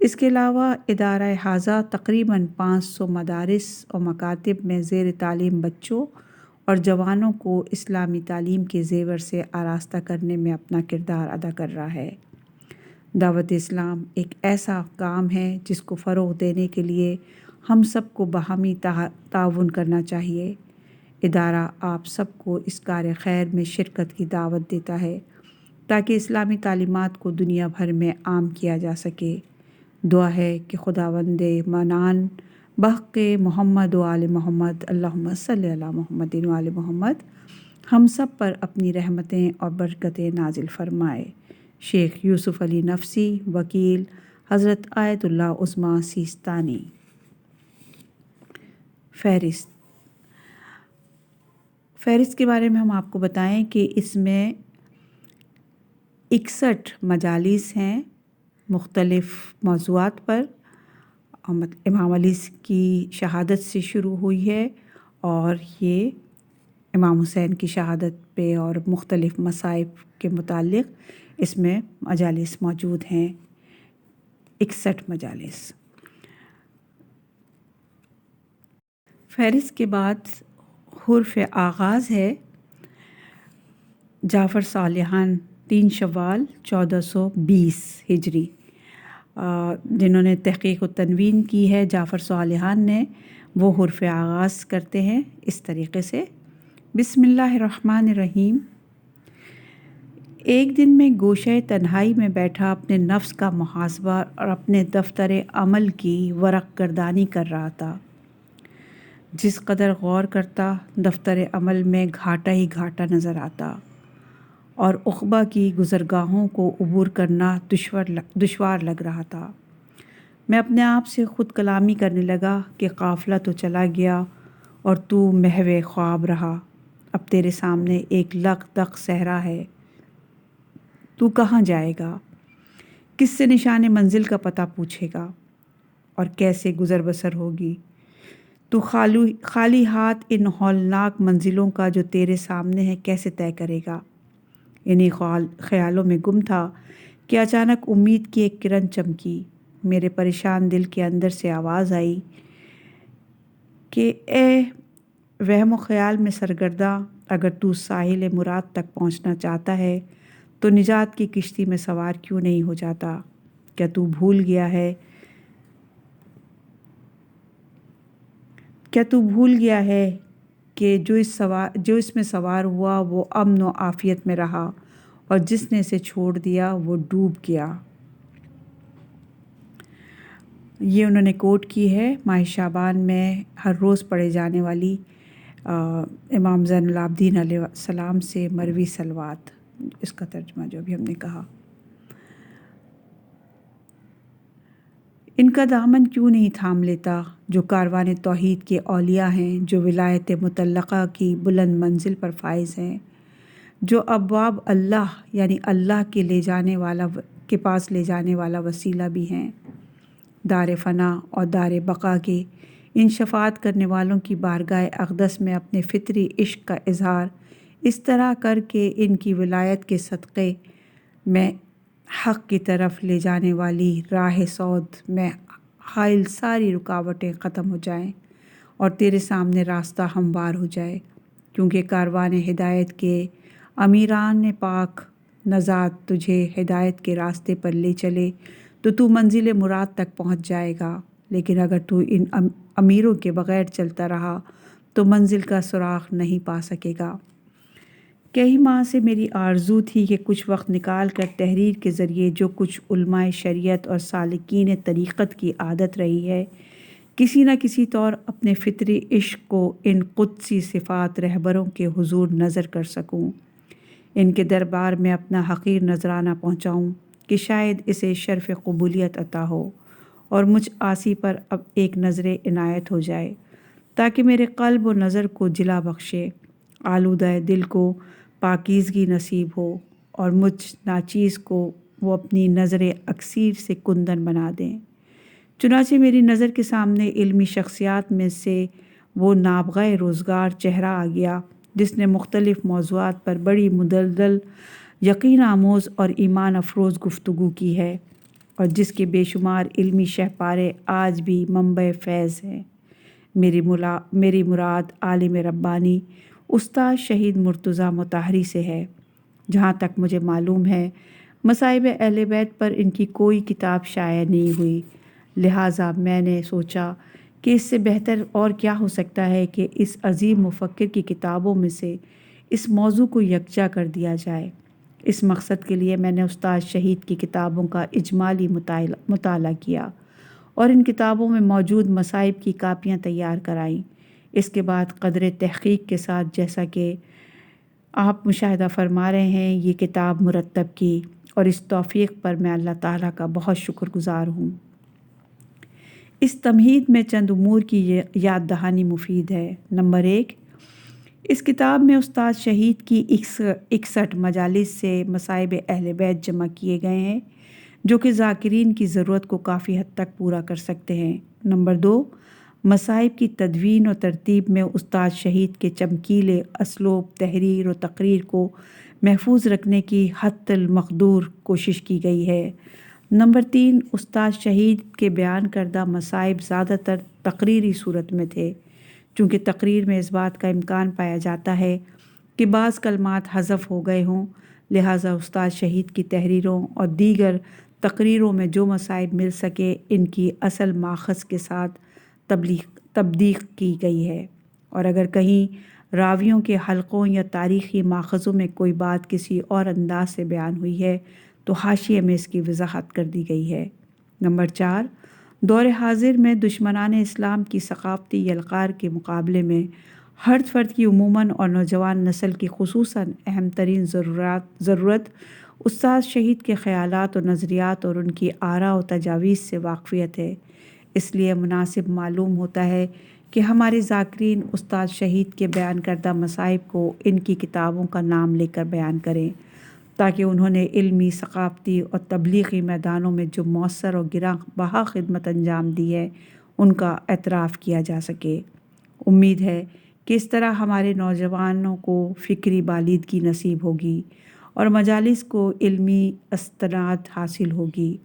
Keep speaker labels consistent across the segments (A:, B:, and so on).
A: اس کے علاوہ ادارہ حاضہ تقریباً 500 مدارس اور مکاتب میں زیر تعلیم بچوں اور جوانوں کو اسلامی تعلیم کے زیور سے آراستہ کرنے میں اپنا کردار ادا کر رہا ہے۔ دعوت اسلام ایک ایسا کام ہے جس کو فروغ دینے کے لیے ہم سب کو باہمی تعاون کرنا چاہیے۔ ادارہ آپ سب کو اس کار خیر میں شرکت کی دعوت دیتا ہے تاکہ اسلامی تعلیمات کو دنیا بھر میں عام کیا جا سکے۔ دعا ہے کہ خداوند منان بحق محمد و آل محمد اللہم صلی علی محمد و آل محمد ہم سب پر اپنی رحمتیں اور برکتیں نازل فرمائے۔ شیخ یوسف علی نفسی، وکیل حضرت آیت اللہ عظمیٰ سیستانی۔ فہرست کے بارے میں ہم آپ کو بتائیں کہ اس میں 61 مجالس ہیں مختلف موضوعات پر۔ امام علی کی شہادت سے شروع ہوئی ہے اور یہ امام حسین کی شہادت پہ اور مختلف مصائب کے متعلق اس میں مجالس موجود ہیں، 61 مجالس۔ فہرست کے بعد حرف آغاز ہے جعفر صالحان 3 شوال 1420 ہجری، جنہوں نے تحقیق و تنوین کی ہے جعفر صالحان نے، وہ حرف آغاز کرتے ہیں اس طریقے سے: بسم اللہ الرحمن الرحیم۔ ایک دن میں گوشہ تنہائی میں بیٹھا اپنے نفس کا محاسبہ اور اپنے دفتر عمل کی ورق گردانی کر رہا تھا۔ جس قدر غور کرتا دفتر عمل میں گھاٹا ہی گھاٹا نظر آتا اور عقبہ کی گزرگاہوں کو عبور کرنا دشوار لگ رہا تھا۔ میں اپنے آپ سے خود کلامی کرنے لگا کہ قافلہ تو چلا گیا اور تو محو خواب رہا۔ اب تیرے سامنے ایک لق دق صحرا ہے، تو کہاں جائے گا؟ کس سے نشان منزل کا پتہ پوچھے گا اور کیسے گزر بسر ہوگی؟ تو خالی ہاتھ ان ہولناک منزلوں کا جو تیرے سامنے ہے کیسے طے کرے گا؟ انہی خیالوں میں گم تھا کہ اچانک امید کی ایک کرن چمکی۔ میرے پریشان دل کے اندر سے آواز آئی کہ اے وہم و خیال میں سرگرداں، اگر تو ساحل مراد تک پہنچنا چاہتا ہے تو نجات کی کشتی میں سوار کیوں نہیں ہو جاتا؟ کیا تو بھول گیا ہے کہ جو اس میں سوار ہوا وہ امن و عافیت میں رہا اور جس نے اسے چھوڑ دیا وہ ڈوب گیا؟ یہ انہوں نے کوٹ کی ہے ماہ شعبان میں ہر روز پڑھے جانے والی امام زین العابدین علیہ السلام سے مروی صلوات، اس کا ترجمہ جو بھی ہم نے کہا۔ ان کا دامن کیوں نہیں تھام لیتا جو کاروان توحید کے اولیاء ہیں، جو ولایت مطلقہ کی بلند منزل پر فائز ہیں، جو ابواب اللہ یعنی اللہ کے پاس لے جانے والا وسیلہ بھی ہیں۔ دار فنا اور دار بقا کے ان شفاعت کرنے والوں کی بارگاہ اقدس میں اپنے فطری عشق کا اظہار اس طرح کر کے ان کی ولایت کے صدقے میں حق کی طرف لے جانے والی راہ سعود میں حائل ساری رکاوٹیں ختم ہو جائیں اور تیرے سامنے راستہ ہموار ہو جائے، کیونکہ کاروان ہدایت کے امیران پاک نژاد تجھے ہدایت کے راستے پر لے چلے تو منزل مراد تک پہنچ جائے گا، لیکن اگر تو ان امیروں کے بغیر چلتا رہا تو منزل کا سراغ نہیں پا سکے گا۔ کئی ماہ سے میری آرزو تھی کہ کچھ وقت نکال کر تحریر کے ذریعے جو کچھ علماء شریعت اور سالکین طریقت کی عادت رہی ہے، کسی نہ کسی طور اپنے فطری عشق کو ان قدسی صفات رہبروں کے حضور نظر کر سکوں، ان کے دربار میں اپنا حقیر نذرانہ پہنچاؤں کہ شاید اسے شرف قبولیت عطا ہو اور مجھ عاصی پر اب ایک نظر عنایت ہو جائے، تاکہ میرے قلب و نظر کو جلا بخشے، آلودہ دل کو پاکیزگی نصیب ہو اور مجھ ناچیز کو وہ اپنی نظر اکسیر سے کندن بنا دیں۔ چنانچہ میری نظر کے سامنے علمی شخصیات میں سے وہ نابغہ روزگار چہرہ آ گیا جس نے مختلف موضوعات پر بڑی مدلل، یقین آموز اور ایمان افروز گفتگو کی ہے اور جس کے بے شمار علمی شہپارے آج بھی منبع فیض ہیں۔ میری مراد عالم ربانی استاد شہید مرتضیٰ مطہری سے ہے۔ جہاں تک مجھے معلوم ہے مصائب اہل بیت پر ان کی کوئی کتاب شائع نہیں ہوئی، لہٰذا میں نے سوچا کہ اس سے بہتر اور کیا ہو سکتا ہے کہ اس عظیم مفکر کی کتابوں میں سے اس موضوع کو یکجا کر دیا جائے۔ اس مقصد کے لیے میں نے استاد شہید کی کتابوں کا اجمالی مطالعہ کیا اور ان کتابوں میں موجود مصائب کی کاپیاں تیار کرائیں۔ اس کے بعد قدر تحقیق کے ساتھ، جیسا کہ آپ مشاہدہ فرما رہے ہیں، یہ کتاب مرتب کی، اور اس توفیق پر میں اللہ تعالیٰ کا بہت شکر گزار ہوں۔ اس تمہید میں چند امور کی یاد دہانی مفید ہے۔ نمبر 1، اس کتاب میں استاد شہید کی 61 مجالس سے مصائب اہل بیت جمع کیے گئے ہیں، جو کہ ذاکرین کی ضرورت کو کافی حد تک پورا کر سکتے ہیں۔ نمبر 2، مصائب کی تدوین و ترتیب میں استاد شہید کے چمکیلے اسلوب تحریر و تقریر کو محفوظ رکھنے کی حتی المقدور کوشش کی گئی ہے۔ نمبر 3، استاد شہید کے بیان کردہ مصائب زیادہ تر تقریری صورت میں تھے، چونکہ تقریر میں اس بات کا امکان پایا جاتا ہے کہ بعض کلمات حذف ہو گئے ہوں، لہٰذا استاد شہید کی تحریروں اور دیگر تقریروں میں جو مصائب مل سکے ان کی اصل ماخذ کے ساتھ تبدیق کی گئی ہے، اور اگر کہیں راویوں کے حلقوں یا تاریخی ماخذوں میں کوئی بات کسی اور انداز سے بیان ہوئی ہے تو حاشیے میں اس کی وضاحت کر دی گئی ہے۔ نمبر 4، دور حاضر میں دشمنان اسلام کی ثقافتی یلغار کے مقابلے میں ہر فرد کی عموماً اور نوجوان نسل کی خصوصاً اہم ترین ضرورت استاد شہید کے خیالات و نظریات اور ان کی آراء و تجاویز سے واقفیت ہے۔ اس لیے مناسب معلوم ہوتا ہے کہ ہمارے ذاکرین استاد شہید کے بیان کردہ مصائب کو ان کی کتابوں کا نام لے کر بیان کریں، تاکہ انہوں نے علمی، ثقافتی اور تبلیغی میدانوں میں جو مؤثر اور گراں بہا خدمت انجام دی ہے ان کا اعتراف کیا جا سکے۔ امید ہے کہ اس طرح ہمارے نوجوانوں کو فکری بالیدگی نصیب ہوگی اور مجالس کو علمی استناد حاصل ہوگی۔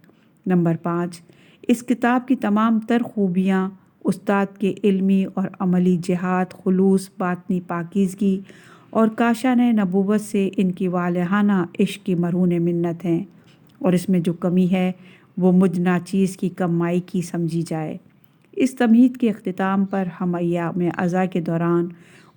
A: نمبر 5، اس کتاب کی تمام تر خوبیاں استاد کے علمی اور عملی جہاد، خلوص، باطنی پاکیزگی اور کاشان نبوت سے ان کی والہانہ عشق کی مرہون منت ہیں، اور اس میں جو کمی ہے وہ مجھ ناچیز کی کمائی کی سمجھی جائے۔ اس تمہید کے اختتام پر ہم ایام عزا کے دوران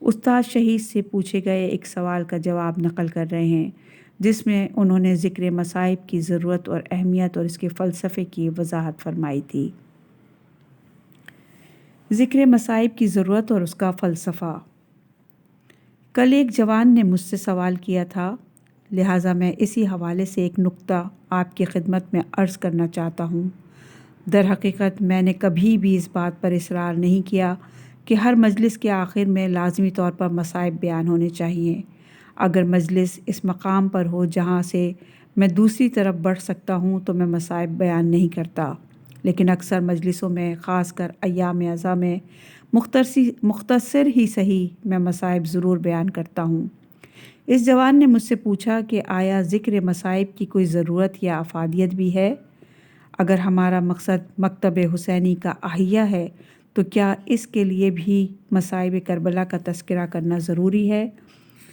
A: استاد شہید سے پوچھے گئے ایک سوال کا جواب نقل کر رہے ہیں، جس میں انہوں نے ذکر مصائب کی ضرورت اور اہمیت اور اس کے فلسفے کی وضاحت فرمائی تھی۔ ذکر مصائب کی ضرورت اور اس کا فلسفہ۔ کل ایک جوان نے مجھ سے سوال کیا تھا، لہٰذا میں اسی حوالے سے ایک نکتہ آپ کی خدمت میں عرض کرنا چاہتا ہوں۔ در حقیقت میں نے کبھی بھی اس بات پر اصرار نہیں کیا کہ ہر مجلس کے آخر میں لازمی طور پر مصائب بیان ہونے چاہیے۔ اگر مجلس اس مقام پر ہو جہاں سے میں دوسری طرف بڑھ سکتا ہوں تو میں مصائب بیان نہیں کرتا، لیکن اکثر مجلسوں میں، خاص کر ایام عزا میں مختصر ہی صحیح میں مصائب ضرور بیان کرتا ہوں۔ اس جوان نے مجھ سے پوچھا کہ آیا ذکر مصائب کی کوئی ضرورت یا افادیت بھی ہے؟ اگر ہمارا مقصد مکتب حسینی کا احیا ہے تو کیا اس کے لیے بھی مصائب کربلا کا تذکرہ کرنا ضروری ہے؟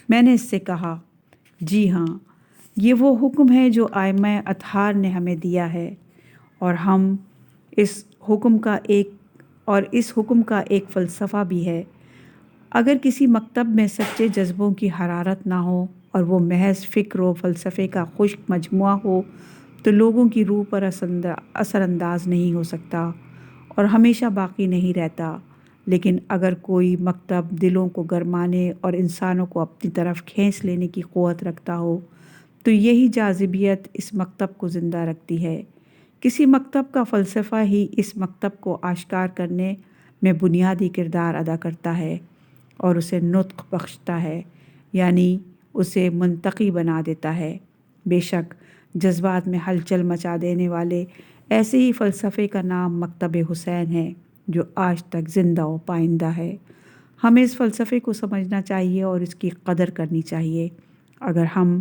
A: میں نے اس سے کہا، جی ہاں، یہ وہ حکم ہے جو ائمہ اطہار نے ہمیں دیا ہے، اور اس حکم کا ایک فلسفہ بھی ہے۔ اگر کسی مکتب میں سچے جذبوں کی حرارت نہ ہو اور وہ محض فکر و فلسفے کا خشک مجموعہ ہو تو لوگوں کی روح پر اثر انداز نہیں ہو سکتا اور ہمیشہ باقی نہیں رہتا۔ لیکن اگر کوئی مکتب دلوں کو گرمانے اور انسانوں کو اپنی طرف کھینچ لینے کی قوت رکھتا ہو تو یہی جاذبیت اس مکتب کو زندہ رکھتی ہے۔ کسی مکتب کا فلسفہ ہی اس مکتب کو آشکار کرنے میں بنیادی کردار ادا کرتا ہے اور اسے نطق بخشتا ہے، یعنی اسے منطقی بنا دیتا ہے۔ بے شک جذبات میں ہلچل مچا دینے والے ایسے ہی فلسفے کا نام مکتب حسین ہے جو آج تک زندہ و پائندہ ہے۔ ہمیں اس فلسفے کو سمجھنا چاہیے اور اس کی قدر کرنی چاہیے۔ اگر ہم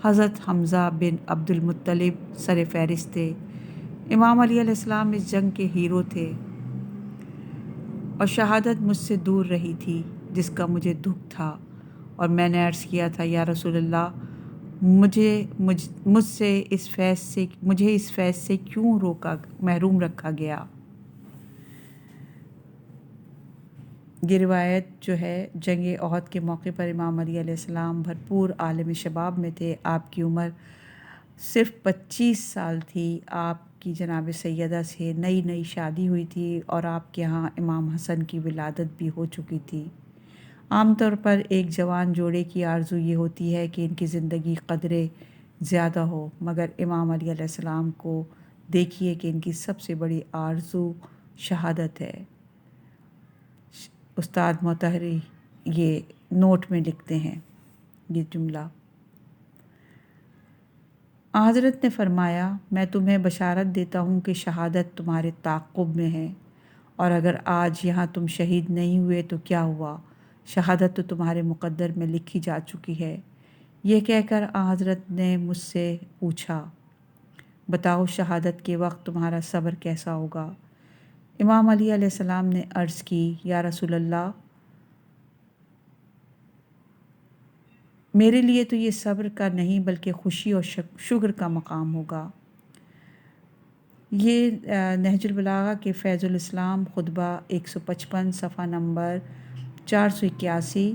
A: حضرت حمزہ بن عبد المطلب سر فہرست تھے۔ امام علی علیہ السلام اس جنگ کے ہیرو تھے اور شہادت مجھ سے دور رہی تھی، جس کا مجھے دکھ تھا، اور میں نے عرض کیا تھا یا رسول اللہ، مجھ سے مجھے اس فیض سے کیوں محروم رکھا گیا؟ یہ روایت جو ہے جنگ احد کے موقع پر امام علی علیہ السلام بھرپور عالم شباب میں تھے۔ آپ کی عمر صرف 25 سال تھی۔ آپ کی جناب سیدہ سے نئی شادی ہوئی تھی اور آپ کے ہاں امام حسن کی ولادت بھی ہو چکی تھی۔ عام طور پر ایک جوان جوڑے کی آرزو یہ ہوتی ہے کہ ان کی زندگی قدرے زیادہ ہو، مگر امام علی علیہ السلام کو دیکھیے کہ ان کی سب سے بڑی آرزو شہادت ہے۔ استاد مطہری یہ نوٹ میں لکھتے ہیں یہ جملہ۔ حضرت نے فرمایا، میں تمہیں بشارت دیتا ہوں کہ شہادت تمہارے تعاقب میں ہے، اور اگر آج یہاں تم شہید نہیں ہوئے تو کیا ہوا؟ شہادت تو تمہارے مقدر میں لکھی جا چکی ہے۔ یہ کہہ کر حضرت نے مجھ سے پوچھا، بتاؤ شہادت کے وقت تمہارا صبر کیسا ہوگا؟ امام علی علیہ السلام نے عرض کی، یا رسول اللہ، میرے لیے تو یہ صبر کا نہیں بلکہ خوشی اور شکر کا مقام ہوگا۔ یہ نہج البلاغہ کے فیض الاسلام خطبہ 155 صفحہ نمبر 481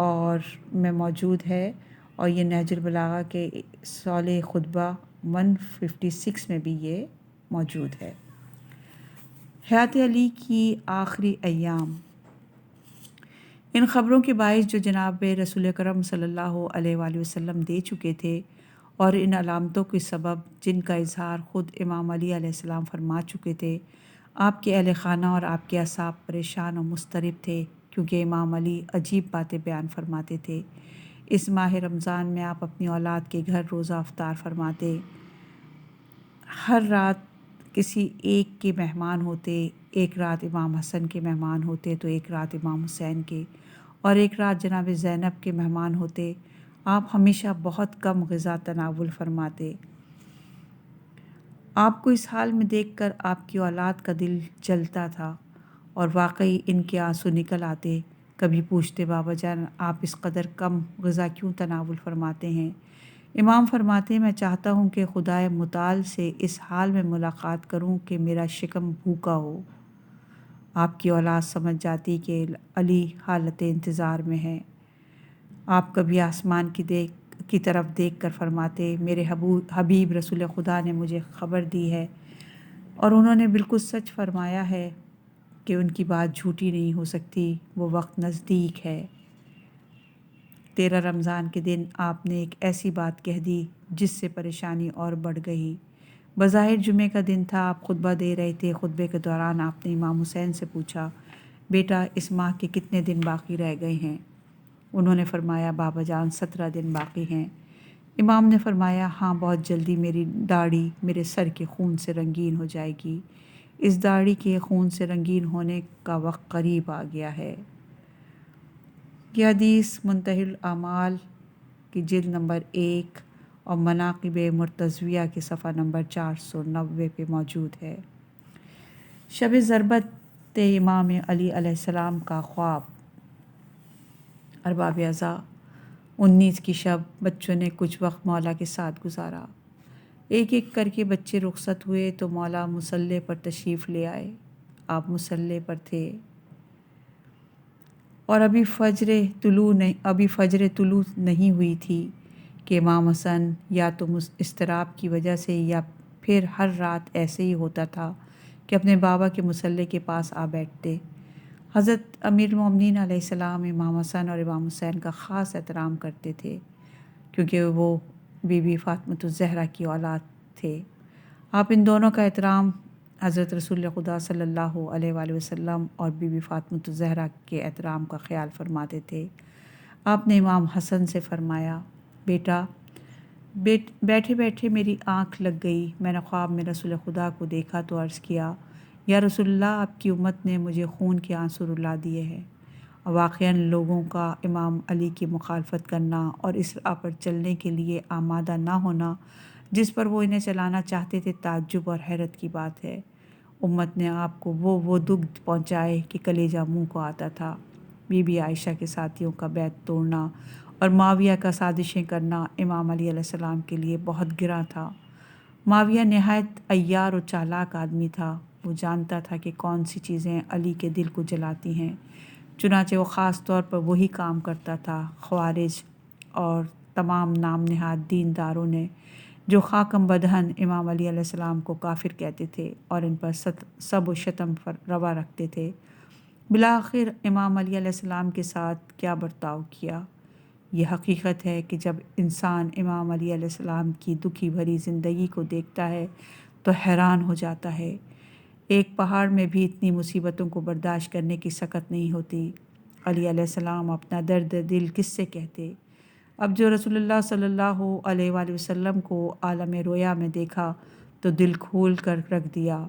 A: اور میں موجود ہے، اور یہ نہج البلاغہ کے صالح خطبہ 156 میں بھی یہ موجود ہے۔ حیات علی کی آخری ایام۔ ان خبروں کے باعث جو جناب رسول اکرم صلی اللہ علیہ وآلہ وسلم دے چکے تھے، اور ان علامتوں کے سبب جن کا اظہار خود امام علی علیہ السلام فرما چکے تھے، آپ کے اہل خانہ اور آپ کے اصحاب پریشان اور مضطرب تھے، کیونکہ امام علی عجیب باتیں بیان فرماتے تھے۔ اس ماہ رمضان میں آپ اپنی اولاد کے گھر روزہ افطار فرماتے، ہر رات کسی ایک کے مہمان ہوتے، ایک رات امام حسن کے مہمان ہوتے تو ایک رات امام حسین کے، اور ایک رات جناب زینب کے مہمان ہوتے۔ آپ ہمیشہ بہت کم غذا تناول فرماتے۔ آپ کو اس حال میں دیکھ کر آپ کی اولاد کا دل جلتا تھا اور واقعی ان کے آنسو نکل آتے۔ کبھی پوچھتے، بابا جان آپ اس قدر کم غذا کیوں تناول فرماتے ہیں؟ امام فرماتے، میں چاہتا ہوں کہ خدائے متعال سے اس حال میں ملاقات کروں کہ میرا شکم بھوکا ہو۔ آپ کی اولاد سمجھ جاتی کہ علی حالت انتظار میں ہے۔ آپ کبھی آسمان کی طرف دیکھ کر فرماتے، میرے حبیب رسول خدا نے مجھے خبر دی ہے اور انہوں نے بالکل سچ فرمایا ہے کہ ان کی بات جھوٹی نہیں ہو سکتی، وہ وقت نزدیک ہے۔ 13 رمضان کے دن آپ نے ایک ایسی بات کہہ دی جس سے پریشانی اور بڑھ گئی۔ بظاہر جمعے کا دن تھا، آپ خطبہ دے رہے تھے۔ خطبے کے دوران آپ نے امام حسین سے پوچھا، بیٹا اس ماہ کے کتنے دن باقی رہ گئے ہیں؟ انہوں نے فرمایا، بابا جان 17 دن باقی ہیں۔ امام نے فرمایا، ہاں بہت جلدی میری داڑھی میرے سر کے خون سے رنگین ہو جائے گی۔ اس داڑھی کے خون سے رنگین ہونے کا وقت قریب آ گیا ہے۔ یہ حدیث منتہی الاعمال کی جلد نمبر 1 اور مناقب مرتضویہ کے صفحہ نمبر 490 پہ موجود ہے۔ شب ضربت امام علی علیہ السلام کا خواب۔ ارباب اعضاء 19 کی شب بچوں نے کچھ وقت مولا کے ساتھ گزارا۔ ایک ایک کر کے بچے رخصت ہوئے تو مولا مصلی پر تشریف لے آئے۔ آپ مصلی پر تھے اور ابھی فجر طلوع نہیں ہوئی تھی کہ امام حسن یا تو اضطراب کی وجہ سے یا پھر ہر رات ایسے ہی ہوتا تھا کہ اپنے بابا کے مصلی کے پاس آ بیٹھتے۔ حضرت امیر المومنین علیہ السلام امام حسن اور امام حسین کا خاص احترام کرتے تھے، کیونکہ وہ بی بی فاطمۃ الزہرا کی اولاد تھے۔ آپ ان دونوں کا احترام حضرت رسول خدا صلی اللہ علیہ وآلہ وسلم اور بی بی فاطمۃ الزہرا کے احترام کا خیال فرماتے تھے۔ آپ نے امام حسن سے فرمایا، بیٹا بیٹھے بیٹھے میری آنکھ لگ گئی، میں نے خواب میں رسول خدا کو دیکھا تو عرض کیا، یا رسول اللہ آپ کی امت نے مجھے خون کے آنسو رلا دیے ہیں، واقعاً لوگوں کا امام علی کی مخالفت کرنا اور اس راہ پر چلنے کے لیے آمادہ نہ ہونا جس پر وہ انہیں چلانا چاہتے تھے تعجب اور حیرت کی بات ہے۔ امت نے آپ کو وہ دکھ پہنچائے کہ کلیجہ منہ کو آتا تھا۔ بی بی عائشہ کے ساتھیوں کا بیعت توڑنا اور معاویہ کا سازشیں کرنا امام علی علیہ السلام کے لیے بہت گراں تھا۔ معاویہ نہایت عیار و چالاک آدمی تھا۔ وہ جانتا تھا کہ کون سی چیزیں علی کے دل کو جلاتی ہیں، چنانچہ وہ خاص طور پر وہی کام کرتا تھا۔ خوارج اور تمام نام نہاد دینداروں نے جو خاکم بدہن امام علی علیہ السلام کو کافر کہتے تھے اور ان پر سب و شتم روا رکھتے تھے، بالآخر امام علی علیہ السلام کے ساتھ کیا برتاؤ کیا؟ یہ حقیقت ہے کہ جب انسان امام علی علیہ السلام کی دکھی بھری زندگی کو دیکھتا ہے تو حیران ہو جاتا ہے۔ ایک پہاڑ میں بھی اتنی مصیبتوں کو برداشت کرنے کی سکت نہیں ہوتی۔ علی علیہ السلام اپنا درد دل کس سے کہتے؟ اب جو رسول اللہ صلی اللہ علیہ وآلہ وسلم کو عالم رویا میں دیکھا تو دل کھول کر رکھ دیا،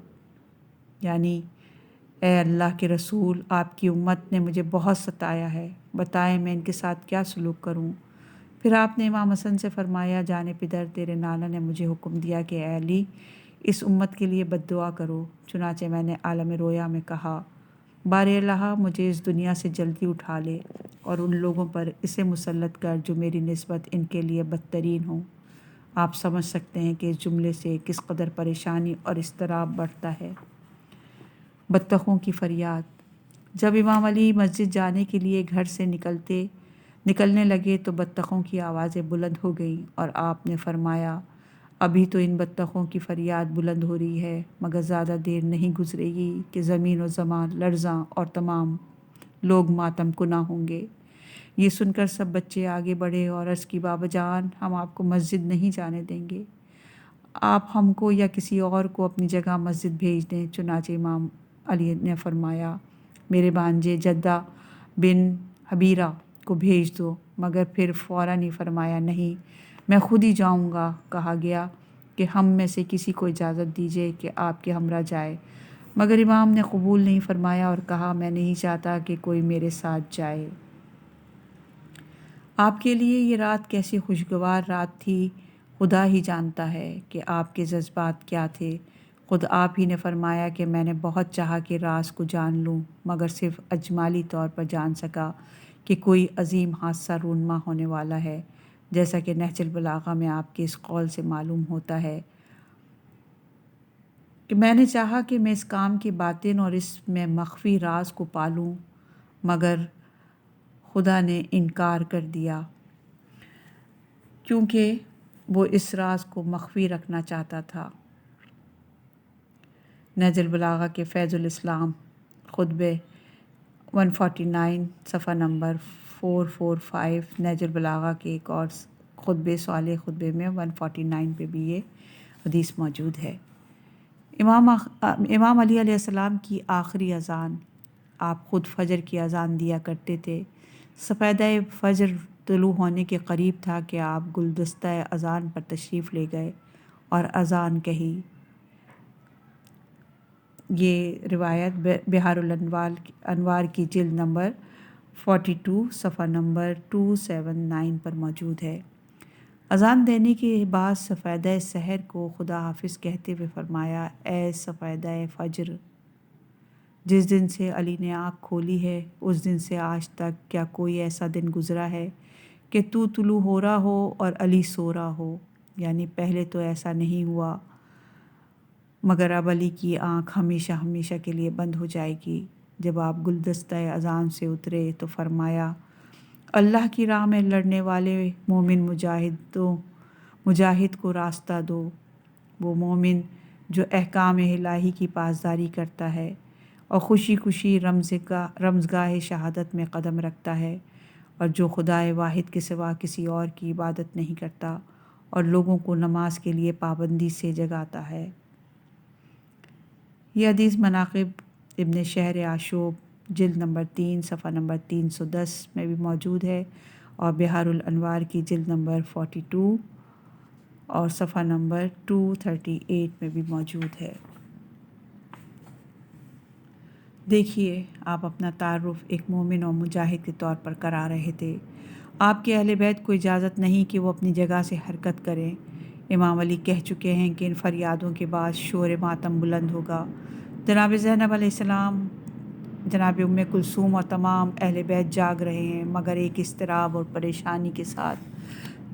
A: یعنی اے اللہ کے رسول، آپ کی امت نے مجھے بہت ستایا ہے، بتائیں میں ان کے ساتھ کیا سلوک کروں؟ پھر آپ نے امام حسن سے فرمایا، جانے پدر تیرے نانا نے مجھے حکم دیا کہ اے علی اس امت کے لیے بد دعا کرو۔ چنانچہ میں نے عالم رویا میں کہا، بارے اللہ مجھے اس دنیا سے جلدی اٹھا لے اور ان لوگوں پر اسے مسلط کر جو میری نسبت ان کے لیے بدترین ہوں۔ آپ سمجھ سکتے ہیں کہ اس جملے سے کس قدر پریشانی اور اضطراب بڑھتا ہے۔ بطخوں کی فریاد۔ جب امام علی مسجد جانے کے لیے گھر سے نکلنے لگے تو بطخوں کی آوازیں بلند ہو گئیں اور آپ نے فرمایا، ابھی تو ان بطخوں کی فریاد بلند ہو رہی ہے، مگر زیادہ دیر نہیں گزرے گی کہ زمین و زمان لرزاں اور تمام لوگ ماتم کناں ہوں گے۔ یہ سن کر سب بچے آگے بڑھے اور عرض کی، بابا جان ہم آپ کو مسجد نہیں جانے دیں گے، آپ ہم کو یا کسی اور کو اپنی جگہ مسجد بھیج دیں۔ چنانچہ امام علی نے فرمایا، میرے بھانجے جدہ بن حبیرہ کو بھیج دو، مگر پھر فوراً ہی فرمایا، نہیں میں خود ہی جاؤں گا۔ کہا گیا کہ ہم میں سے کسی کو اجازت دیجیے کہ آپ کے ہمراہ جائے، مگر امام نے قبول نہیں فرمایا اور کہا، میں نہیں چاہتا کہ کوئی میرے ساتھ جائے۔ آپ کے لیے یہ رات کیسی خوشگوار رات تھی، خدا ہی جانتا ہے کہ آپ کے جذبات کیا تھے۔ خود آپ ہی نے فرمایا کہ میں نے بہت چاہا کہ راز کو جان لوں، مگر صرف اجمالی طور پر جان سکا کہ کوئی عظیم حادثہ رونما ہونے والا ہے، جیسا کہ نہج البلاغہ میں آپ کے اس قول سے معلوم ہوتا ہے کہ میں نے چاہا کہ میں اس کام کی باطن اور اس میں مخفی راز کو پالوں، مگر خدا نے انکار کر دیا، کیونکہ وہ اس راز کو مخفی رکھنا چاہتا تھا۔ نہج البلاغہ کے فیض الاسلام خطبے 149 صفحہ نمبر 445، نہج البلاغہ کے ایک اور خطبے سوال خطبے میں 149 پہ بھی یہ حدیث موجود ہے۔ امام علی علیہ السلام کی آخری اذان۔ آپ خود فجر کی اذان دیا کرتے تھے۔ سفیدہ فجر طلوع ہونے کے قریب تھا کہ آپ گلدستہ اذان پر تشریف لے گئے اور اذان کہی۔ یہ روایت بحار الانوار کی جلد نمبر 42 صفحہ نمبر 279 پر موجود ہے۔ اذان دینے کے بعد سفیدہ سحر کو خدا حافظ کہتے ہوئے فرمایا، اے سفیدہ فجر، جس دن سے علی نے آنکھ کھولی ہے اس دن سے آج تک کیا کوئی ایسا دن گزرا ہے کہ تو طلوع ہو رہا ہو اور علی سو رہا ہو؟ یعنی پہلے تو ایسا نہیں ہوا، مگر اب علی کی آنکھ ہمیشہ ہمیشہ کے لیے بند ہو جائے گی۔ جب آپ گلدستہ اذان سے اترے تو فرمایا، اللہ کی راہ میں لڑنے والے مومن مجاہد کو راستہ دو، وہ مومن جو احکام الہی کی پاسداری کرتا ہے اور خوشی خوشی رمزگاہ شہادت میں قدم رکھتا ہے، اور جو خدائے واحد کے سوا کسی اور کی عبادت نہیں کرتا اور لوگوں کو نماز کے لیے پابندی سے جگاتا ہے۔ یہ حدیث مناقب ابن شہر آشوب جلد نمبر 3 صفحہ نمبر 310 میں بھی موجود ہے اور بحار الانوار کی جلد نمبر 42 اور صفحہ نمبر 238 میں بھی موجود ہے۔ دیکھیے، آپ اپنا تعارف ایک مومن اور مجاہد کے طور پر کرا رہے تھے۔ آپ کے اہل بیت کو اجازت نہیں کہ وہ اپنی جگہ سے حرکت کریں۔ امام علی کہہ چکے ہیں کہ ان فریادوں کے بعد شور ماتم بلند ہوگا۔ جناب زینب علیہ السلام، جناب ام کلثوم اور تمام اہل بیت جاگ رہے ہیں، مگر ایک اضطراب اور پریشانی کے ساتھ۔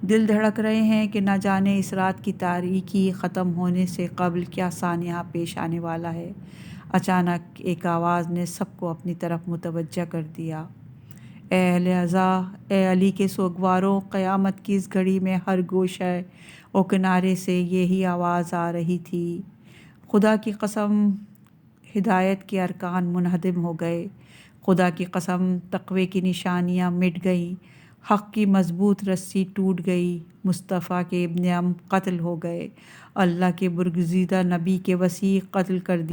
A: دل دھڑک رہے ہیں کہ نہ جانے اس رات کی تاریکی ختم ہونے سے قبل کیا سانحہ پیش آنے والا ہے۔ اچانک ایک آواز نے سب کو اپنی طرف متوجہ کر دیا۔ اے اہل عزا، اے علی کے سوگواروں، قیامت کی اس گھڑی میں ہر گوشہ و کنارے سے یہی آواز آ رہی تھی۔ خدا کی قسم، ہدایت کے ارکان منہدم ہو گئے۔ خدا کی قسم، تقوی کی نشانیاں مٹ گئیں۔ حق کی مضبوط رسی ٹوٹ گئی۔ مصطفیٰ کے ابن عم قتل ہو گئے۔ اللہ کے برگزیدہ نبی کے وصی قتل کر دیے۔